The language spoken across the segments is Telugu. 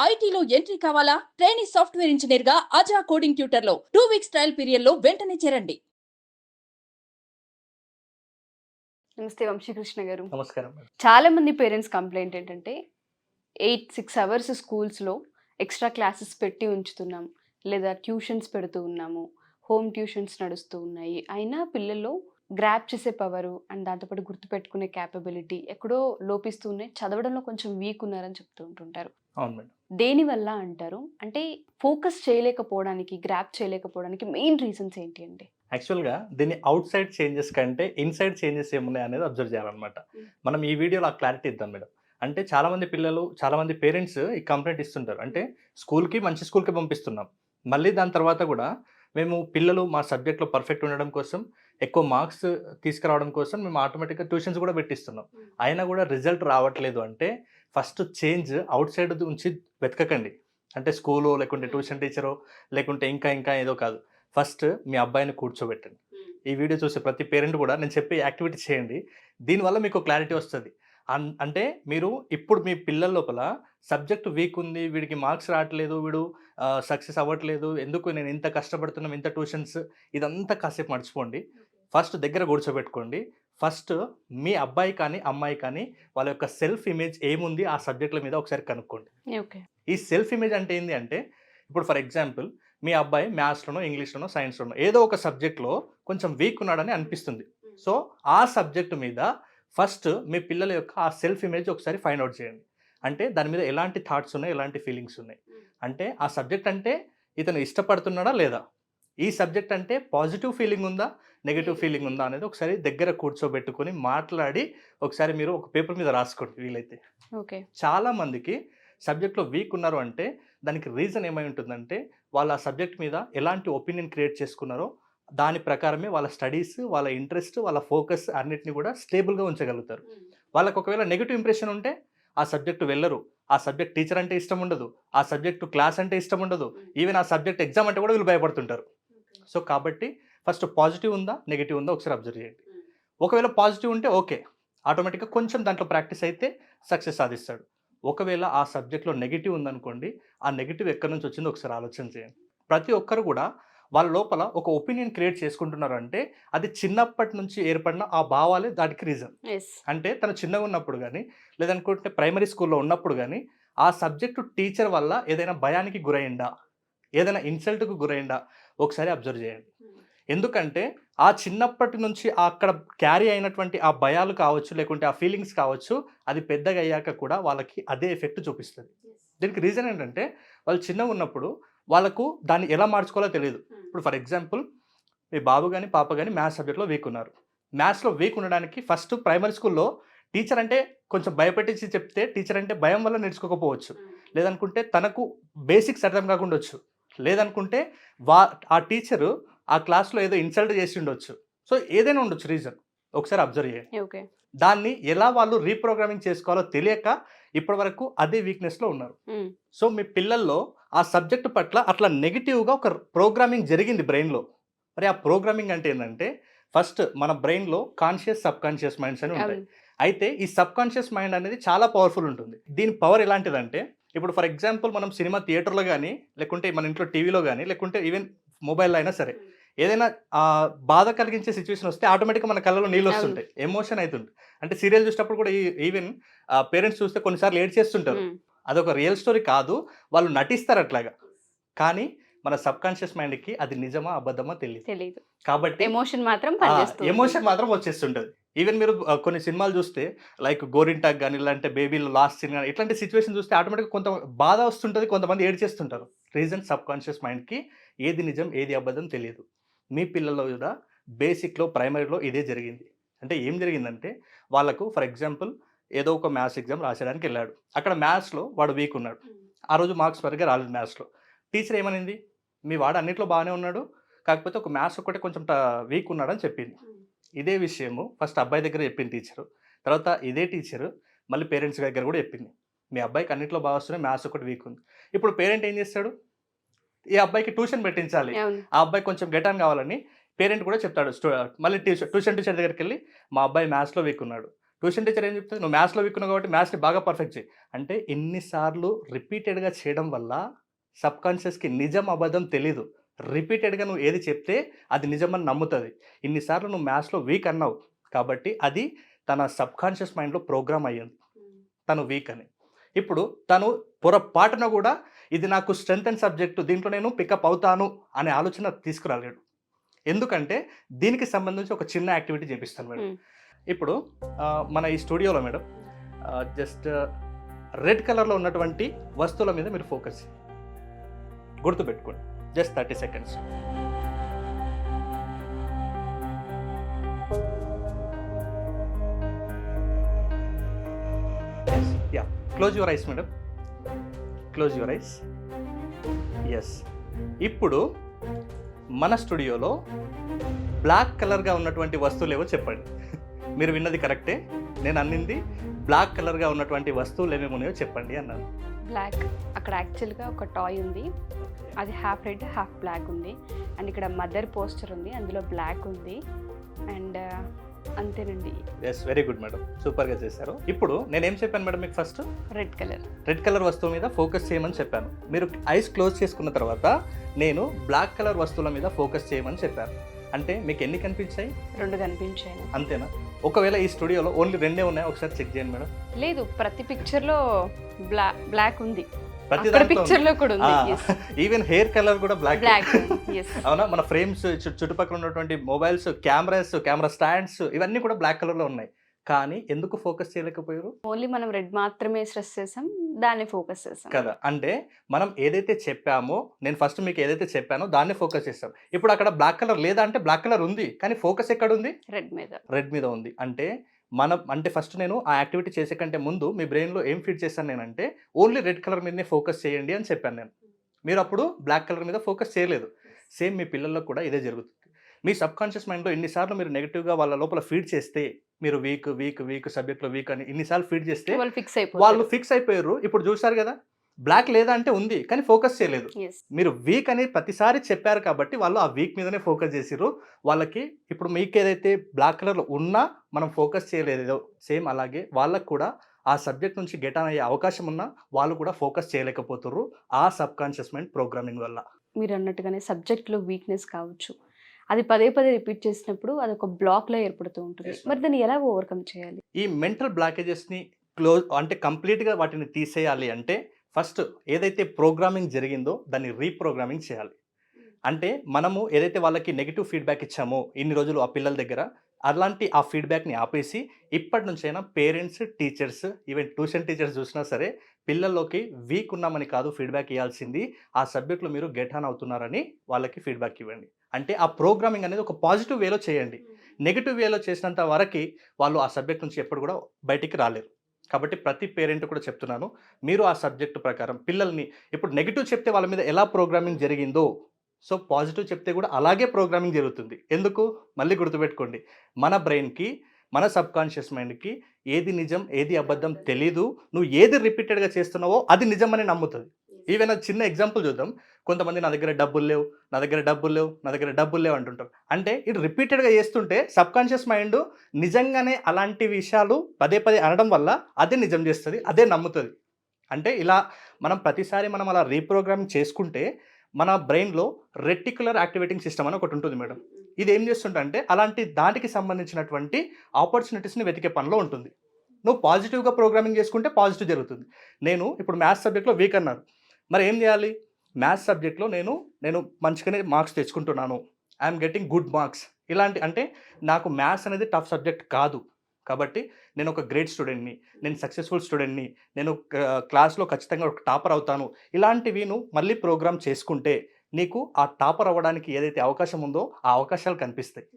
ఐటీలో ఎంట్రీ కావాలా? ట్రైనీ సాఫ్ట్వేర్ ఇంజనీర్ గా అజా కోడింగ్ ట్యూటర్ లో 2 వీక్స్ ట్రయల్ పీరియడ్ లో వెంటనే చేరండి. నమస్తే వంశీకృష్ణ గారు. నమస్కారం మేడం. చాలా మంది పేరెంట్స్ కంప్లైంట్ ఏంటంటే 6 అవర్స్ స్కూల్స్లో ఎక్స్ట్రా క్లాసెస్ పెట్టి ఉంచుతున్నాం, లేదా ట్యూషన్స్ పెడుతూ ఉన్నాము, హోమ్ ట్యూషన్స్ నడుస్తూ ఉన్నాయి, అయినా పిల్లల్లో గ్రాప్ చేసే పవరు అండ్ దాంతోపాటు గుర్తుపెట్టుకునే క్యాపబిలిటీ ఎక్కడో లోపిస్తూనే చదవడంలో కొంచెం వీక్ ఉన్నారని చెప్తూ ఉంటుంటారు. అవును మేడం. దేనివల్ల అంటారు? అంటే ఫోకస్ చేయలేకపోవడానికి, గ్రాప్ చేయలేకపోవడానికి మెయిన్ రీజన్స్ ఏంటి అండి? యాక్చువల్గా దీన్ని అవుట్ సైడ్ చేంజెస్ కంటే ఇన్సైడ్ చేంజెస్ ఏమున్నాయి అనేది అబ్జర్వ్ చేయాలన్నమాట. మనం ఈ వీడియోలో ఆ క్లారిటీ ఇద్దాం మేడం. అంటే చాలామంది పిల్లలు, చాలామంది పేరెంట్స్ ఈ కంప్లైంట్ ఇస్తుంటారు. అంటే స్కూల్కి మంచి స్కూల్కి పంపిస్తున్నాం, మళ్ళీ దాని తర్వాత కూడా మేము పిల్లలు మా సబ్జెక్ట్లో పర్ఫెక్ట్ ఉండడం కోసం, ఎక్కువ మార్క్స్ తీసుకురావడం కోసం మేము ఆటోమేటిక్గా ట్యూషన్స్ కూడా పెట్టిస్తున్నాం. అయినా కూడా రిజల్ట్ రావట్లేదు అంటే ఫస్ట్ చేంజ్ అవుట్ సైడ్ నుంచి వెతకకండి. అంటే స్కూలో లేకుంటే ట్యూషన్ టీచరో లేకుంటే ఇంకా ఏదో కాదు. ఫస్ట్ మీ అబ్బాయిని కూర్చోబెట్టండి. ఈ వీడియో చూసే ప్రతి పేరెంట్ కూడా నేను చెప్పే యాక్టివిటీ చేయండి. దీనివల్ల మీకు క్లారిటీ వస్తుంది. అంటే మీరు ఇప్పుడు మీ పిల్లల లోపల సబ్జెక్ట్ వీక్ ఉంది, వీడికి మార్క్స్ రావట్లేదు, వీడు సక్సెస్ అవ్వట్లేదు, ఎందుకు నేను ఇంత కష్టపడుతున్నాం, ఇంత ట్యూషన్స్, ఇదంతా కాసేపు మర్చిపోండి. ఫస్ట్ దగ్గర కూర్చోబెట్టుకోండి. ఫస్ట్ మీ అబ్బాయి కానీ అమ్మాయి కానీ వాళ్ళ యొక్క సెల్ఫ్ ఇమేజ్ ఏముంది ఆ సబ్జెక్టుల మీద ఒకసారి కనుక్కోండి. ఈ సెల్ఫ్ ఇమేజ్ అంటే ఏంటి అంటే, ఇప్పుడు ఫర్ ఎగ్జాంపుల్ మీ అబ్బాయి మ్యాథ్స్లోనో, ఇంగ్లీష్లోనో, సైన్స్లోనో ఏదో ఒక సబ్జెక్ట్లో కొంచెం వీక్ ఉన్నాడని అనిపిస్తుంది. సో ఆ సబ్జెక్టు మీద ఫస్ట్ మీ పిల్లల యొక్క ఆ సెల్ఫ్ ఇమేజ్ ఒకసారి ఫైండ్ అవుట్ చేయండి. అంటే దాని మీద ఎలాంటి థాట్స్ ఉన్నాయి, ఎలాంటి ఫీలింగ్స్ ఉన్నాయి, అంటే ఆ సబ్జెక్ట్ అంటే ఇతను ఇష్టపడుతున్నాడా లేదా, ఈ సబ్జెక్ట్ అంటే పాజిటివ్ ఫీలింగ్ ఉందా, నెగిటివ్ ఫీలింగ్ ఉందా అనేది ఒకసారి దగ్గర కూర్చోబెట్టుకొని మాట్లాడి ఒకసారి మీరు ఒక పేపర్ మీద రాసుకోండి వీలైతే. చాలా మందికి సబ్జెక్ట్లో వీక్ ఉన్నారు అంటే దానికి రీజన్ ఏమై ఉంటుందంటే, వాళ్ళు ఆ సబ్జెక్ట్ మీద ఎలాంటి ఒపీనియన్ క్రియేట్ చేసుకున్నారో దాని ప్రకారమే వాళ్ళ స్టడీస్, వాళ్ళ ఇంట్రెస్ట్, వాళ్ళ ఫోకస్ అన్నిటిని కూడా స్టేబుల్గా ఉంచగలుగుతారు. వాళ్ళకు ఒకవేళ నెగిటివ్ ఇంప్రెషన్ ఉంటే ఆ సబ్జెక్టు వెళ్ళరు, ఆ సబ్జెక్ట్ టీచర్ అంటే ఇష్టం ఉండదు, ఆ సబ్జెక్టు క్లాస్ అంటే ఇష్టం ఉండదు, ఈవెన్ ఆ సబ్జెక్ట్ ఎగ్జామ్ అంటే కూడా వీళ్ళు భయపడుతుంటారు. సో కాబట్టి ఫస్ట్ పాజిటివ్ ఉందా, నెగిటివ్ ఉందా ఒకసారి అబ్జర్వ్ చేయండి. ఒకవేళ పాజిటివ్ ఉంటే ఓకే, ఆటోమేటిక్గా కొంచెం దాంట్లో ప్రాక్టీస్ అయితే సక్సెస్ సాధిస్తాడు. ఒకవేళ ఆ సబ్జెక్ట్లో నెగిటివ్ ఉందనుకోండి, ఆ నెగిటివ్ ఎక్కడి నుంచి వచ్చిందో ఒకసారి ఆలోచన చేయండి. ప్రతి ఒక్కరు కూడా వాళ్ళ లోపల ఒక ఒపీనియన్ క్రియేట్ చేసుకుంటున్నారు అంటే అది చిన్నప్పటి నుంచి ఏర్పడిన ఆ భావాలే దానికి రీజన్. అంటే తను చిన్నగా ఉన్నప్పుడు కానీ, లేదనుకుంటే ప్రైమరీ స్కూల్లో ఉన్నప్పుడు కానీ ఆ సబ్జెక్టు టీచర్ వల్ల ఏదైనా భయానికి గురైందా, ఏదైనా ఇన్సల్ట్కు గురైందా ఒకసారి అబ్జర్వ్ చేయండి. ఎందుకంటే ఆ చిన్నప్పటి నుంచి అక్కడ క్యారీ అయినటువంటి ఆ భయాలు కావచ్చు, లేకుంటే ఆ ఫీలింగ్స్ కావచ్చు, అది పెద్దగా అయ్యాక కూడా వాళ్ళకి అదే ఎఫెక్ట్ చూపిస్తుంది. దీనికి రీజన్ ఏంటంటే వాళ్ళు చిన్నగా ఉన్నప్పుడు వాళ్ళకు దాన్ని ఎలా మార్చుకోవాలో తెలియదు. ఇప్పుడు ఫర్ ఎగ్జాంపుల్ మీ బాబు కానీ పాప కానీ మ్యాథ్స్ సబ్జెక్ట్లో వీక్ ఉన్నారు. మ్యాథ్స్లో వీక్ ఉండడానికి ఫస్ట్ ప్రైమరీ స్కూల్లో టీచర్ అంటే కొంచెం భయపెట్టించి చెప్తే టీచర్ అంటే భయం వల్ల నేర్చుకోకపోవచ్చు, లేదనుకుంటే తనకు బేసిక్స్ అర్థం కాకుండా వచ్చు, లేదనుకుంటే ఆ టీచరు ఆ క్లాస్లో ఏదో ఇన్సల్ట్ చేసి ఉండొచ్చు. సో ఏదైనా ఉండొచ్చు రీజన్, ఒకసారి అబ్జర్వ్ చేయండి. దాన్ని ఎలా వాళ్ళు రీప్రోగ్రామింగ్ చేసుకోవాలో తెలియక ఇప్పటి వరకు అదే వీక్నెస్లో ఉన్నారు. సో మీ పిల్లల్లో ఆ సబ్జెక్ట్ పట్ల అట్లా నెగిటివ్గా ఒక ప్రోగ్రామింగ్ జరిగింది బ్రెయిన్లో. మరి ఆ ప్రోగ్రామింగ్ అంటే ఏంటంటే, ఫస్ట్ మన బ్రెయిన్లో కాన్షియస్, సబ్ కాన్షియస్ మైండ్స్ అని ఉంటాయి. అయితే ఈ సబ్ కాన్షియస్ మైండ్ అనేది చాలా పవర్ఫుల్ ఉంటుంది. దీని పవర్ ఎలాంటిదంటే, ఇప్పుడు ఫర్ ఎగ్జాంపుల్ మనం సినిమా థియేటర్లో కానీ, లేకుంటే మన ఇంట్లో టీవీలో కానీ, లేకుంటే ఈవెన్ మొబైల్లో అయినా సరే ఏదైనా బాధ కలిగించే సిచ్యువేషన్ వస్తే ఆటోమేటిక్గా మన కళ్ళలో నీళ్ళు వస్తుంటాయి, ఎమోషన్ అవుతుంది. అంటే సీరియల్ చూసినప్పుడు కూడా ఈవెన్ పేరెంట్స్ చూస్తే కొన్నిసార్లు ఏడ్ చేస్తుంటారు. అదొక రియల్ స్టోరీ కాదు, వాళ్ళు నటిస్తారు అట్లాగా. కానీ మన సబ్ కాన్షియస్ మైండ్కి అది నిజమా అబద్ధమా తెలియదు. కాబట్టి ఎమోషన్ మాత్రం వచ్చేస్తుంటుంది. ఈవెన్ మీరు కొన్ని సినిమాలు చూస్తే లైక్ గోరింటాక్ కానీ, ఇలాంటి బేబీలో లాస్ట్ సీన్ కానీ, ఇట్లాంటి సిచ్యువేషన్ చూస్తే ఆటోమేటిక్గా కొంత బాధ వస్తుంటుంది, కొంతమంది ఏడ్ చేస్తుంటారు. రీజన్ సబ్ కాన్షియస్ మైండ్కి ఏది నిజం ఏది అబద్ధం తెలియదు. మీ పిల్లల్లో కూడా బేసిక్లో, ప్రైమరీలో ఇదే జరిగింది. అంటే ఏం జరిగిందంటే, వాళ్ళకు ఫర్ ఎగ్జాంపుల్ ఏదో ఒక మ్యాథ్స్ ఎగ్జామ్ రాసేయడానికి వెళ్ళాడు. అక్కడ మ్యాథ్స్లో వాడు వీక్ ఉన్నాడు. ఆ రోజు మార్క్స్ సరిగ్గా రాలేదు మ్యాథ్స్లో. టీచర్ ఏమనింది, మీ వాడు అన్నింటిలో బాగానే ఉన్నాడు, కాకపోతే ఒక మ్యాథ్స్ ఒకటే కొంచెం వీక్ ఉన్నాడని చెప్పింది. ఇదే విషయము ఫస్ట్ అబ్బాయి దగ్గర చెప్పింది టీచరు. తర్వాత ఇదే టీచరు మళ్ళీ పేరెంట్స్ దగ్గర కూడా చెప్పింది, మీ అబ్బాయికి అన్నింటిలో బాగా వస్తున్నాయి, మ్యాథ్స్ ఒకటి వీక్ ఉంది. ఇప్పుడు పేరెంట్ ఏం చేస్తాడు, ఈ అబ్బాయికి ట్యూషన్ పెట్టించాలి, ఆ అబ్బాయి కొంచెం గెట్ ఆన్ కావాలని పేరెంట్ కూడా చెప్తాడు. మళ్ళీ ట్యూషన్ టీచర్ దగ్గరికి వెళ్ళి, మా అబ్బాయి మ్యాథ్స్లో వీక్ ఉన్నాడు, ట్యూషన్ టీచర్ ఏం చెప్తుంది, నువ్వు మ్యాథ్స్లో వీక్కున్నావు కాబట్టి మ్యాథ్స్ని బాగా పర్ఫెక్ట్ చేయి అంటే ఇన్నిసార్లు రిపీటెడ్గా చేయడం వల్ల సబ్కాన్షియస్కి నిజం అబద్ధం తెలీదు. రిపీటెడ్గా నువ్వు ఏది చెప్తే అది నిజమని నమ్ముతుంది. ఇన్నిసార్లు నువ్వు మ్యాథ్స్లో వీక్ అన్నావు కాబట్టి అది తన సబ్కాన్షియస్ మైండ్లో ప్రోగ్రామ్ అయ్యింది తను వీక్ అని. ఇప్పుడు తను పొరపాటున కూడా ఇది నాకు స్ట్రెంత్ అండ్ సబ్జెక్టు, దీంట్లో నేను పికప్ అవుతాను అనే ఆలోచన తీసుకురాలేడు. ఎందుకంటే దీనికి సంబంధించి ఒక చిన్న యాక్టివిటీ చేపిస్తాను మేడం. ఇప్పుడు మన ఈ స్టూడియోలో మేడం జస్ట్ రెడ్ కలర్లో ఉన్నటువంటి వస్తువుల మీద మీరు ఫోకస్ గుర్తుపెట్టుకోండి. Just 30 seconds. Yeah, close your eyes madam, close your eyes. Yes, ఇప్పుడు మన స్టూడియోలో బ్లాక్ కలర్గా ఉన్నటువంటి వస్తువులు ఏవో చెప్పండి. మీరు విన్నది కరెక్టే, నేను అన్నింది బ్లాక్ కలర్గా ఉన్నటువంటి వస్తువులు ఏమేమి ఉన్నాయో చెప్పండి అన్నాను. బ్లాక్, అక్కడ యాక్చువల్గా ఒక టాయ్ ఉంది, అది హాఫ్ రెడ్ హాఫ్ బ్లాక్ ఉంది. అండ్ ఇక్కడ మదర్ పోస్టర్ ఉంది, అందులో బ్లాక్ ఉంది. అండ్ అంతేనండి. ఎస్, వెరీ గుడ్ మేడం, సూపర్గా చేశారు. ఇప్పుడు నేనేం చెప్పాను మేడం మీకు? ఫస్ట్ రెడ్ కలర్ వస్తువు మీద ఫోకస్ చేయమని చెప్పాను. మీరు ఐస్ క్లోజ్ చేసుకున్న తర్వాత నేను బ్లాక్ కలర్ వస్తువుల మీద ఫోకస్ చేయమని చెప్పాను. అంటే మీకు ఎన్ని కనిపించాయి? 2 కనిపించాయి. అంతేనా? ఒకవేళ ఈ స్టూడియోలో ఓన్లీ 2 ఉన్నాయి, ఒకసారి చెక్ చేయండి మేడం. లేదు, ప్రతి పిక్చర్లో బ్లాక్ ఉంది, ప్రతి పిక్చర్ లో కూడా ఉంది. ఈవెన్ హెయిర్ కలర్ కూడా బ్లాక్. అవునా? మన ఫ్రేమ్స్, చుట్టుపక్కల ఉన్నటువంటి మొబైల్స్, కెమెరా స్టాండ్స్ ఇవన్నీ కూడా బ్లాక్ కలర్ లో ఉన్నాయి. కానీ ఎందుకు ఫోకస్ చేయలేకపోయారు? ఓన్లీ మనం రెడ్ మాత్రమే స్ట్రెస్ చేసాం, దాన్ని ఫోకస్ చేసాం కదా. అంటే మనం ఏదైతే చెప్పామో, నేను ఫస్ట్ మీకు ఏదైతే చెప్పానో దాన్ని ఫోకస్ చేస్తాం. ఇప్పుడు అక్కడ బ్లాక్ కలర్ లేదా అంటే బ్లాక్ కలర్ ఉంది, కానీ ఫోకస్ ఎక్కడ ఉంది? రెడ్ మీద ఉంది. అంటే ఫస్ట్ నేను ఆ యాక్టివిటీ చేసే కంటే ముందు మీ బ్రెయిన్లో ఏం ఫీడ్ చేశాను నేనంటే ఓన్లీ రెడ్ కలర్ మీదనే ఫోకస్ చేయండి అని చెప్పాను నేను. మీరు అప్పుడు బ్లాక్ కలర్ మీద ఫోకస్ చేయలేదు. సేమ్ మీ పిల్లలకు కూడా ఇదే జరుగుతుంది. మీ సబ్కాన్షియస్ మైండ్లో ఎన్నిసార్లు మీరు నెగిటివ్గా వాళ్ళ లోపల ఫీడ్ చేస్తే, మీరు వీక్ సబ్జెక్ట్లో వీక్ అని ఇన్నిసార్లు ఫీడ్ చేస్తే వాళ్ళు ఫిక్స్ అయిపోయారు. ఇప్పుడు చూసారు కదా, బ్లాక్ లేదా అంటే ఉంది కానీ ఫోకస్ చేయలేదు. మీరు వీక్ అని ప్రతిసారి చెప్పారు కాబట్టి వాళ్ళు ఆ వీక్ మీదనే ఫోకస్ చేసిర్రు. వాళ్ళకి ఇప్పుడు మీకు ఏదైతే బ్లాక్ కలర్లో ఉన్నా మనం ఫోకస్ చేయలేదో, సేమ్ అలాగే వాళ్ళకు కూడా ఆ సబ్జెక్ట్ నుంచి గెట్ ఆన్ అయ్యే అవకాశం ఉన్నా వాళ్ళు కూడా ఫోకస్ చేయలేకపోతుర్రు ఆ సబ్కాన్షియస్ మైండ్ ప్రోగ్రామింగ్ వల్ల. మీరు అన్నట్టుగానే సబ్జెక్ట్లో వీక్నెస్ కావచ్చు, అది పదే రిపీట్ చేసినప్పుడు అది ఒక బ్లాక్లో ఏర్పడుతూ ఉంటుంది. మరి దాన్ని ఎలా ఓవర్కమ్ చేయాలి? ఈ మెంటల్ బ్లాకేజెస్ని కంప్లీట్గా వాటిని తీసేయాలి అంటే ఫస్ట్ ఏదైతే ప్రోగ్రామింగ్ జరిగిందో దాన్ని రీప్రోగ్రామింగ్ చేయాలి. అంటే మనము ఏదైతే వాళ్ళకి నెగిటివ్ ఫీడ్బ్యాక్ ఇచ్చామో ఇన్ని రోజులు ఆ పిల్లల దగ్గర, అలాంటి ఆ ఫీడ్బ్యాక్ని ఆపేసి ఇప్పటి నుంచైనా parents, teachers, even tuition teachers చూసినా సరే పిల్లల్లోకి వీక్ ఉన్నామని కాదు ఫీడ్బ్యాక్ ఇవ్వాల్సింది, ఆ సబ్జెక్ట్లో మీరు గెట్ ఆన్ అవుతున్నారని వాళ్ళకి ఫీడ్బ్యాక్ ఇవ్వండి. అంటే ఆ ప్రోగ్రామింగ్ అనేది ఒక పాజిటివ్ వేలో చేయండి. నెగిటివ్ వేలో చేసినంత వరకు వాళ్ళు ఆ సబ్జెక్ట్ నుంచి ఎప్పుడు కూడా బయటికి రాలేరు. కాబట్టి ప్రతి పేరెంట్ కూడా చెప్తున్నాను, మీరు ఆ సబ్జెక్టు ప్రకారం పిల్లల్ని ఇప్పుడు నెగిటివ్ చెప్తే వాళ్ళ మీద ఎలా ప్రోగ్రామింగ్ జరిగిందో, సో పాజిటివ్ చెప్తే కూడా అలాగే ప్రోగ్రామింగ్ జరుగుతుంది. ఎందుకు? మళ్ళీ గుర్తుపెట్టుకోండి, మన బ్రెయిన్కి, మన సబ్కాన్షియస్ మైండ్కి ఏది నిజం ఏది అబద్ధం తెలీదు. నువ్వు ఏది రిపీటెడ్గా చేస్తున్నావో అది నిజం అని నమ్ముతుంది. ఈవెన్ చిన్న ఎగ్జాంపుల్ చూద్దాం. కొంతమంది నా దగ్గర డబ్బులు లేవు అంటుంటారు. అంటే ఇది రిపీటెడ్గా చేస్తుంటే సబ్కాన్షియస్ మైండ్ నిజంగానే అలాంటి విషయాలు పదే అనడం వల్ల అదే నిజం చేస్తుంది, అదే నమ్ముతుంది. అంటే ఇలా మనం ప్రతిసారి మనం అలా రీప్రోగ్రామింగ్ చేసుకుంటే మన బ్రెయిన్లో రెటిక్యులర్ యాక్టివేటింగ్ సిస్టమ్ అని ఒకటి ఉంటుంది మేడం. ఇది ఏం చేస్తుంటే అలాంటి దానికి సంబంధించినటువంటి ఆపర్చునిటీస్ని వెతికే పనిలో ఉంటుంది. నువ్వు పాజిటివ్గా ప్రోగ్రామింగ్ చేసుకుంటే పాజిటివ్ జరుగుతుంది. నేను ఇప్పుడు మ్యాథ్స్ సబ్జెక్ట్లో వీక్ అన్నారు, మరి ఏం చేయాలి? మ్యాథ్స్ సబ్జెక్ట్లో నేను మంచిగానే మార్క్స్ తెచ్చుకుంటున్నాను, ఐఎమ్ గెటింగ్ గుడ్ మార్క్స్. ఇలాంటి అంటే నాకు మ్యాథ్స్ అనేది టఫ్ సబ్జెక్ట్ కాదు కాబట్టి నేను ఒక గ్రేట్ స్టూడెంట్ని, నేను సక్సెస్ఫుల్ స్టూడెంట్ని, నేను క్లాస్లో ఖచ్చితంగా ఒక టాపర్ అవుతాను. ఇలాంటివి నువ్వు మళ్ళీ ప్రోగ్రామ్ చేసుకుంటే నీకు ఆ టాపర్ అవ్వడానికి ఏదైతే అవకాశం ఉందో ఆ అవకాశాలు కనిపిస్తాయి.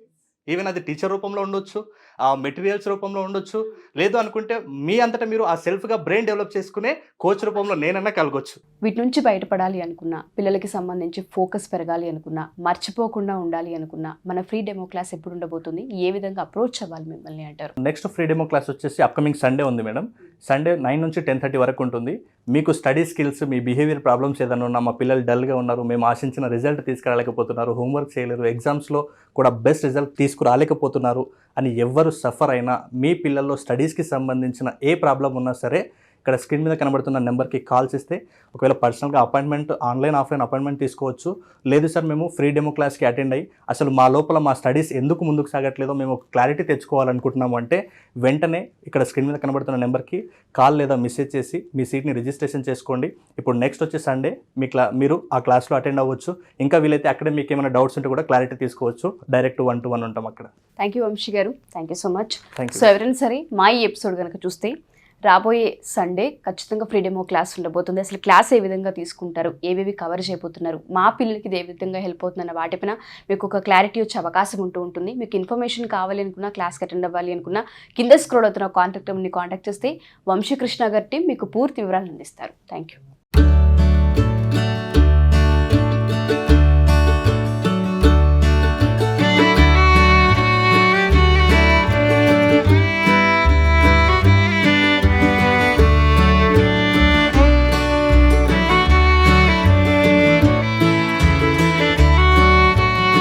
ఈవెన్ అది టీచర్ రూపంలో ఉండొచ్చు, ఆ మెటీరియల్స్ రూపంలో ఉండొచ్చు, లేదు అనుకుంటే మీ అంతటా మీరు ఆ సెల్ఫ్గా బ్రెయిన్ డెవలప్ చేసుకునే కోచ్ రూపంలో నేనన్నా కలగొచ్చు. వీటి నుంచి బయటపడాలి అనుకున్నా, పిల్లలకి సంబంధించి ఫోకస్ పెరగాలి అనుకున్నా, మర్చిపోకుండా ఉండాలి అనుకున్నా, మన ఫ్రీ డెమో క్లాస్ ఎప్పుడు ఉండబోతుంది, ఏ విధంగా అప్రోచ్ అవ్వాలి మిమ్మల్ని అంటారు? నెక్స్ట్ ఫ్రీ డెమో క్లాస్ వచ్చేసి అప్కమింగ్ సండే ఉంది మేడం. సండే 9 నుంచి 10:30 వరకు ఉంటుంది. మీకు స్టడీ స్కిల్స్, మీ బిహేవియర్ ప్రాబ్లమ్స్ ఏదైనా ఉన్నా, మా పిల్లలు డల్గా ఉన్నారు, మేము ఆశించిన రిజల్ట్ తీసుకురాలేకపోతున్నారు, హోంవర్క్ చేయలేరు, ఎగ్జామ్స్లో కూడా బెస్ట్ రిజల్ట్ తీసుకురాలేకపోతున్నారు అని ఎవ్వరు సఫర్ అయినా, మీ పిల్లల్లో స్టడీస్కి సంబంధించిన ఏ ప్రాబ్లం ఉన్నా సరే ఇక్కడ స్క్రీన్ మీద కనబడుతున్న నెంబర్కి కాల్ చేస్తే ఒకవేళ పర్సనల్గా అపాయింట్మెంట్, ఆన్లైన్ ఆఫ్లైన్ అపాయింట్మెంట్ తీసుకోవచ్చు. లేదు సార్ మేము ఫ్రీ డెమో క్లాస్కి అటెండ్ అయ్యి అసలు మా లోపల మా స్టడీస్ ఎందుకు ముందుకు సాగట్లేదో మేము ఒక క్లారిటీ తెచ్చుకోవాలనుకుంటున్నాము అంటే వెంటనే ఇక్కడ స్క్రీన్ మీద కనబడుతున్న నెంబర్కి కాల్ లేదా మెసేజ్ చేసి మీ సీట్ని రిజిస్ట్రేషన్ చేసుకోండి. ఇప్పుడు నెక్స్ట్ వచ్చే సండే మీరు ఆ క్లాస్లో అటెండ్ అవ్వచ్చు. ఇంకా వీలైతే అక్కడే మీకు ఏమైనా డౌట్స్ ఉంటే కూడా క్లారిటీ తీసుకోవచ్చు. డైరెక్ట్ 1-to-1 ఉంటాం అక్కడ. థ్యాంక్ యూ వంశీ గారు, thank you so much. Thank you. So ఎవరైనా సరే మా ఈ ఎపిసోడ్ కనుక చూస్తే రాబోయే సండే ఖచ్చితంగా ఫ్రీ డెమో క్లాస్ ఉండబోతుంది. అసలు క్లాస్ ఏ విధంగా తీసుకుంటారు, ఏవేవి కవర్ చేయబోతున్నారు, మా పిల్లలకి ఇది ఏ విధంగా హెల్ప్ అవుతుందన్న వాటిపైన మీకు ఒక క్లారిటీ వచ్చే అవకాశం ఉంటుంది. మీకు ఇన్ఫర్మేషన్ కావాలి అనుకున్నా, క్లాస్కి అటెండ్ అవ్వాలి అనుకున్నా కింద స్క్రోల్ అవుతున్న కాంటాక్ట్ చేస్తే వంశీకృష్ణ గారి టీం మీకు పూర్తి వివరాలు అందిస్తారు. Thank you.